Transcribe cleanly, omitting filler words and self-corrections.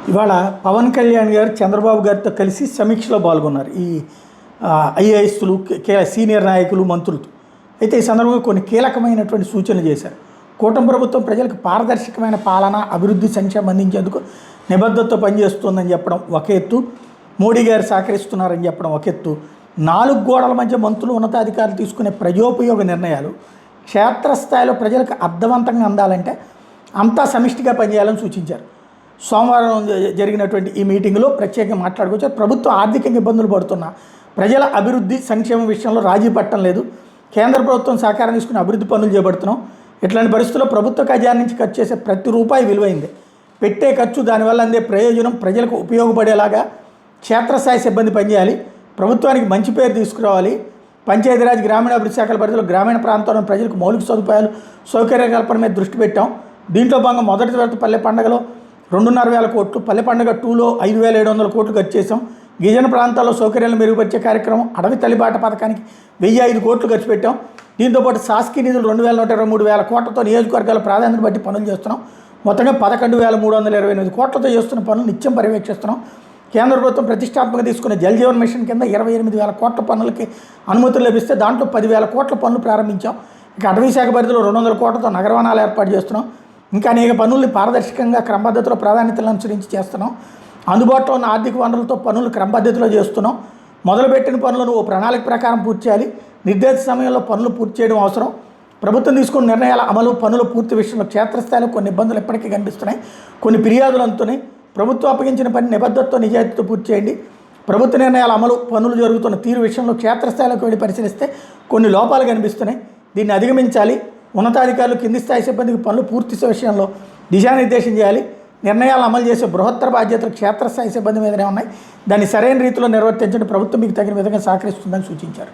ఇవాళ పవన్ కళ్యాణ్ గారు చంద్రబాబు గారితో కలిసి సమీక్షలో పాల్గొన్నారు. ఈ ఐఏఎస్లు, సీనియర్ నాయకులు, మంత్రులతో. అయితే ఈ సందర్భంగా కొన్ని కీలకమైనటువంటి సూచనలు చేశారు. కూటమి ప్రభుత్వం ప్రజలకు పారదర్శకమైన పాలన, అభివృద్ధి, సంక్షేమం అందించేందుకు నిబద్ధతతో పనిచేస్తుందని చెప్పడం ఒక ఎత్తు, మోడీ గారు సహకరిస్తున్నారని చెప్పడం ఒక ఎత్తు, 4 గోడల మధ్య మంత్రులు, ఉన్నతాధికారులు తీసుకునే ప్రజోపయోగ నిర్ణయాలు క్షేత్రస్థాయిలో ప్రజలకు అర్థవంతంగా అందాలంటే అంతా సమిష్టిగా పనిచేయాలని సూచించారు. సోమవారం జరిగినటువంటి ఈ మీటింగ్లో ప్రత్యేకంగా మాట్లాడుకోవచ్చు. ప్రభుత్వం ఆర్థికంగా ఇబ్బందులు పడుతున్న ప్రజల అభివృద్ధి, సంక్షేమం విషయంలో రాజీ పట్టడం లేదు. కేంద్ర ప్రభుత్వం సహకారం తీసుకుని అభివృద్ధి పనులు చేపడుతున్నాం. ఇట్లాంటి పరిస్థితుల్లో ప్రభుత్వ ఖజానా నుంచి ఖర్చు చేసే ప్రతి రూపాయి విలువైంది. పెట్టే ఖర్చు, దానివల్ల అందే ప్రయోజనం ప్రజలకు ఉపయోగపడేలాగా క్షేత్రస్థాయి సిబ్బంది పనిచేయాలి. ప్రభుత్వానికి మంచి పేరు తీసుకురావాలి. పంచాయతీరాజ్, గ్రామీణాభివృద్ధి శాఖల పరిధిలో గ్రామీణ ప్రాంతాల్లో ప్రజలకు మౌలిక సదుపాయాలు, సౌకర్య కల్పన మీద దృష్టి పెట్టాం. దీంట్లో భాగంగా మొదటి విడత పల్లె పండుగలో 2,500 కోట్లు, పల్లె పండుగ 2లో 5,700 కోట్లు ఖర్చు చేసాం. గిరిజన ప్రాంతాల్లో సౌకర్యాలను మెరుగుపరిచే కార్యక్రమం, అడవి తల్లిబాట పథకానికి 1,005 కోట్లు ఖర్చు పెట్టాం. దీంతోపాటు శాసకీయ నిధులు 2,123 కోట్లతో నియోజకవర్గాల ప్రాధాన్యత బట్టి పనులు చేస్తున్నాం. మొత్తంగా 11,328 కోట్లతో చేస్తున్న పనులు నిత్యం పర్యవేక్షిస్తున్నాం. కేంద్ర ప్రభుత్వం ప్రతిష్టాత్మక తీసుకున్న జల్ జీవన్ మిషన్ కింద 28,000 కోట్ల పనులకి అనుమతులు లభిస్తే దాంట్లో 10,000 కోట్ల పనులు ప్రారంభించాం. ఇక అటవీ శాఖ పరిధిలో 200 కోట్లతో నగరవనాలు ఏర్పాటు చేస్తున్నాం. ఇంకా అనేక పనుల్ని పారదర్శకంగా క్రమపద్ధతిలో ప్రాధాన్యతలను అనుసరించి చేస్తున్నాం. అందుబాటులో ఉన్న ఆర్థిక వనరులతో పనులు క్రమపద్ధతిలో చేస్తున్నాం. మొదలుపెట్టిన పనులను ఓ ప్రణాళిక ప్రకారం పూర్తి చేయాలి. నిర్దేశిత సమయంలో పనులు పూర్తి చేయడం అవసరం. ప్రభుత్వం తీసుకున్న నిర్ణయాల అమలు, పనుల పూర్తి విషయంలో క్షేత్రస్థాయిలో కొన్ని ఇబ్బందులు ఎప్పటికీ కనిపిస్తున్నాయి. కొన్ని ఫిర్యాదులు అందుతున్నాయి. ప్రభుత్వం అప్పగించిన పని నిబద్ధతతో, నిజాయితీతో పూర్తి చేయండి. ప్రభుత్వ నిర్ణయాల అమలు, పనులు జరుగుతున్న తీరు విషయంలో క్షేత్రస్థాయిలోకి వెళ్ళి పరిశీలిస్తే కొన్ని లోపాలు కనిపిస్తున్నాయి. దీన్ని అధిగమించాలి. ఉన్నతాధికారులు కింది స్థాయి సిబ్బందికి పనులు పూర్తి విషయంలో దిశానిర్దేశం చేయాలి. నిర్ణయాలు అమలు చేసే బృహత్తర బాధ్యతలు క్షేత్రస్థాయి సిబ్బంది మీదనే ఉన్నాయి. దాన్ని సరైన రీతిలో నిర్వర్తించడం ప్రభుత్వం మీకు తగిన విధంగా సహకరిస్తుందని సూచించారు.